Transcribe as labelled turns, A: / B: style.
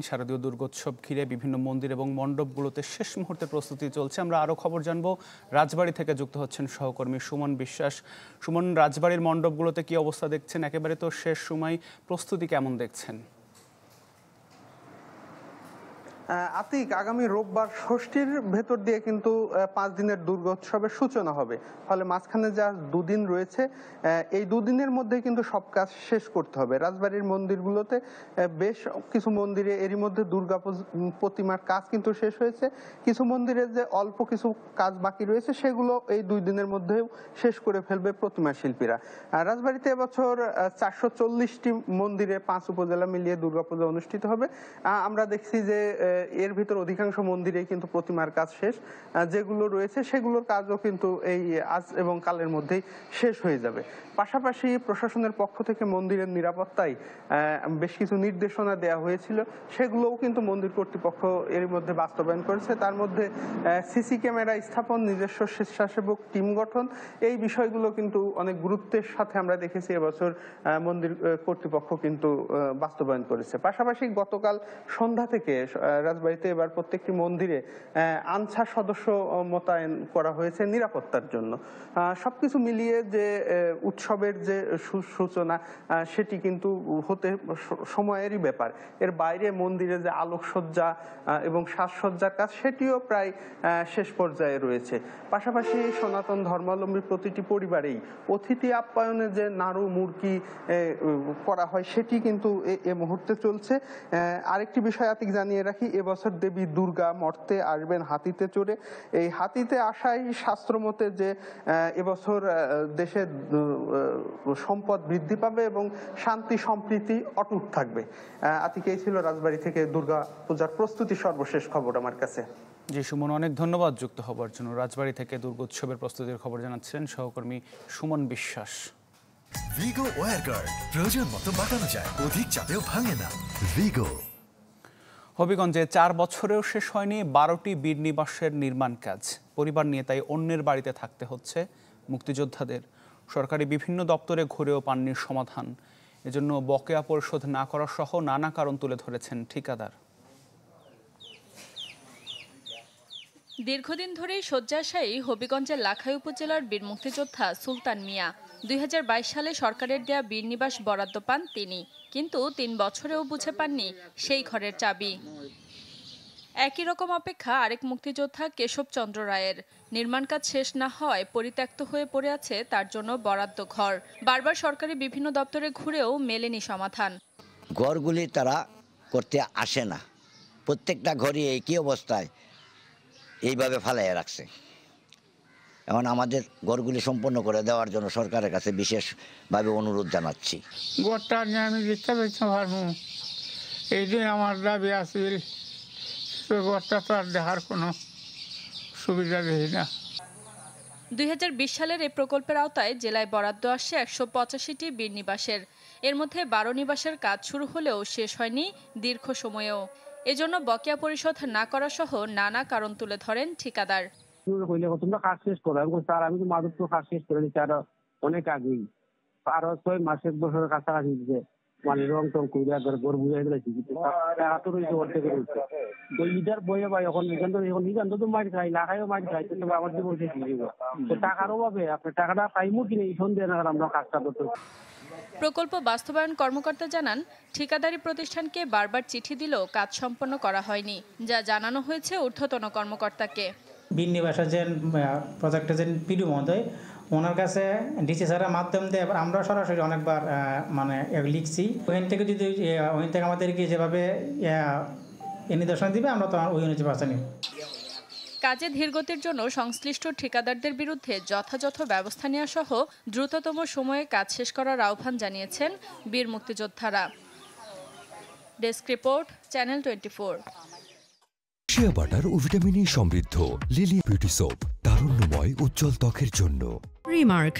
A: শারদীয় দুর্গোৎসব ঘিরে বিভিন্ন মন্দির এবং মণ্ডপগুলোতে শেষ মুহূর্তে প্রস্তুতি চলছে। আমরা আরও খবর জানবো। রাজবাড়ী থেকে যুক্ত হচ্ছেন সহকর্মী সুমন বিশ্বাস। সুমন, রাজবাড়ির মণ্ডপগুলোতে কি অবস্থা দেখছেন? একেবারে তো শেষ সময়, প্রস্তুতি কেমন দেখছেন?
B: আতিক, আগামী রোববার ষষ্ঠীর ভেতর দিয়ে কিন্তু 5 দিনের দুর্গোৎসবের সূচনা হবে। ফলে মাঝখানে যা দুদিন রয়েছে, এই দুদিনের মধ্যে কিন্তু সব কাজ শেষ করতে হবে। রাজবাড়ির মন্দিরগুলোতে বেশ কিছু মন্দিরে এরই মধ্যে দুর্গা প্রতিমার কাজ কিন্তু শেষ হয়েছে। কিছু মন্দিরে যে অল্প কিছু কাজ বাকি রয়েছে সেগুলো এই 2 দিনের মধ্যেও শেষ করে ফেলবে প্রতিমা শিল্পীরা। রাজবাড়িতে এবছর 440টি মন্দিরে 5 উপজেলা মিলিয়ে দুর্গাপূজা অনুষ্ঠিত হবে। আমরা দেখছি যে এর ভিতর অধিকাংশ মন্দিরেই কিন্তু প্রতিমার কাজ শেষ। যেগুলো রয়েছে সেগুলোর কাজও কিন্তু এই আজ এবং কালের মধ্যেই শেষ হয়ে যাবে। পাশাপাশি প্রশাসনের পক্ষ থেকে মন্দিরের নিরাপত্তায় বেশ কিছু নির্দেশনা দেওয়া হয়েছিল, সেগুলোও কিন্তু মন্দির কর্তৃপক্ষ এর মধ্যে বাস্তবায়ন করেছে। তার মধ্যে সিসি ক্যামেরা স্থাপন, নিজস্ব স্বেচ্ছাসেবক টিম গঠন, এই বিষয়গুলো কিন্তু অনেক গুরুত্বের সাথে আমরা দেখেছি এবছর মন্দির কর্তৃপক্ষ কিন্তু বাস্তবায়ন করেছে। পাশাপাশি গতকাল সন্ধ্যা থেকে রাজবাড়িতে এবার প্রত্যেকটি মন্দিরে আনসার সদস্য মোতায়েন করা হয়েছে নিরাপত্তার জন্য। সবকিছু মিলিয়ে যে উৎসবের যে সূচনা সেটি কিন্তু হতে সময়েরই ব্যাপার। এর বাইরে মন্দিরে যে আলোকসজ্জা এবং সাজসজ্জার কাজ সেটিও প্রায় শেষ পর্যায়ে রয়েছে। পাশাপাশি সনাতন ধর্মাবলম্বী প্রতিটি পরিবারেই অতিথি আপ্যায়নে যে নাড়ু মুরগি করা হয় সেটি কিন্তু এ মুহূর্তে চলছে। আরেকটি বিষয় আতিক জানিয়ে রাখি, এবছর দেবী দুর্গা মর্তে আসবেন হাতিতে চড়ে। এই হাতিতে আসাই শাস্ত্রমতে যে এবছর দেশের সম্পদ বৃদ্ধি পাবে এবং শান্তি সম্প্রীতি অটুট থাকবে। আতিক, এই ছিল রাজবাড়ী থেকে দুর্গা পূজার প্রস্তুতি সর্বশেষ খবর আমার কাছে।
A: জি সুমন, অনেক ধন্যবাদ যুক্ত হবার জন্য। রাজবাড়ী থেকে দুর্গোৎসবের প্রস্তুতির খবর জানাচ্ছেন সহকর্মী সুমন বিশ্বাস।
C: ভিগো ওয়্যারগার্ড, প্রয়োজন মতো বাঁকানো যায়, অধিক চাপেও ভাঙে না। ভিগো।
A: হবিগঞ্জে 4 বছরেও শেষ হয়নি 12টি বীর নিবাসের নির্মাণ কাজ। পরিবার নিয়ে তাই অন্যের বাড়িতে থাকতে হচ্ছে মুক্তিযোদ্ধাদের। সরকারি বিভিন্ন দপ্তরে ঘুরেও পাননি সমাধান। এজন্য বকেয়া পরিশোধ না করা সহ নানা কারণ তুলে ধরেছেন ঠিকাদার।
D: দীর্ঘদিন ধরেই শয্যাশায়ী হবিগঞ্জের লাখাই উপজেলার বীর মুক্তিযোদ্ধা সুলতান মিয়া। 2022 সালে সরকারের দেয়া বীর নিবাস বরাদ্দ পান তিনি, কিন্তু 3 বছরেও বুঝে পাননি সেই ঘরের চাবি। একই রকম অপেক্ষা আরেক মুক্তিযোদ্ধা কেশব চন্দ্র রায়ের। নির্মাণ কাজ শেষ না হওয়ায় পরিত্যক্ত হয়ে পড়ে আছে তার জন্য বরাদ্দ ঘর। বারবার সরকারি বিভিন্ন দপ্তরে ঘুরেও মেলেনি সমাধান।
E: ঘরগুলি তারা করতে আসে না, প্রত্যেকটা ঘরই একই অবস্থায় এইভাবে ফালাইয়া রাখছে। এখন আমাদের ঘরগুলি সম্পন্ন করে দেওয়ার জন্য সরকারের কাছে বিশেষভাবে অনুরোধ জানাচ্ছি।
F: ঘরটা নিয়ে আমি দেখতে পারবো, এই যে আমার দাবি আছিল, ঘরটা তো আর দেখার কোনো সুবিধা দেখি না।
D: 2020 সালের এই প্রকল্পের আওতায় জেলায় বরাদ্দ আসে 185টি বীর নিবাসের। এর মধ্যে 12 নিবাসের কাজ শুরু হলেও শেষ হয়নি দীর্ঘ সময়েও। এজন্য বকেয়া পরিশোধ না করা সহ নানা কারণ তুলে ধরেন ঠিকাদার।
G: তোমরা কাজ শেষ করো, আমি তো মাদক কাজ শেষ করে দিচ্ছি আরো অনেক আগেই, আরো 6 মাসে 1 বছরের কাছাকাছি দিচ্ছে। মানে রং টং করে ঘর বুঝাই দিয়েছি, তো রয়েছে অর্ধেক রয়েছে। তো ইটার বইয়ে ভাই এখন এখান তো মাছ খাই, লাখাইও মাছ খাই, তো আমার যে বলছে তো টাকার অভাবে আপনার টাকাটা পাইমু কিনে এই সন্ধ্যে না আমরা কাজটা করতে।
D: প্রকল্প বাস্তবায়ন কর্মকর্তা জানান, ঠিকাদারি প্রতিষ্ঠানকে বারবার চিঠি দিলেও কাজ সম্পন্ন করা হয়নি, যা জানানো হয়েছে ঊর্ধ্বতন কর্মকর্তাকে।
H: বীর নিবাসের যে প্রজেক্টের যে পিডিও মহোদয়, ওনার কাছে ডিসি স্যারের মাধ্যম দিয়ে আমরা সরাসরি অনেকবার মানে লিখছি। ওখান থেকে যদি ওখান থেকে আমাদেরকে যেভাবে নির্দেশনা দিবে আমরা তো ওই অনুযায়ী বাঁচা নিই।
D: কাজে ধীরগতির জন্য সংশ্লিষ্ট ঠিকাদারদের বিরুদ্ধে যথাযথ ব্যবস্থা নেওয়া সহ দ্রুততম সময়ে কাজ শেষ করার আহ্বান জানিয়েছেন বীর মুক্তিযোদ্ধারা। Desk report, channel 24।
C: Shea butter ও ভিটামিন ই সমৃদ্ধ লিলি বিউটি সোপ, তারুণ্যময় উজ্জ্বল ত্বকের জন্য।
I: রিমার্ক,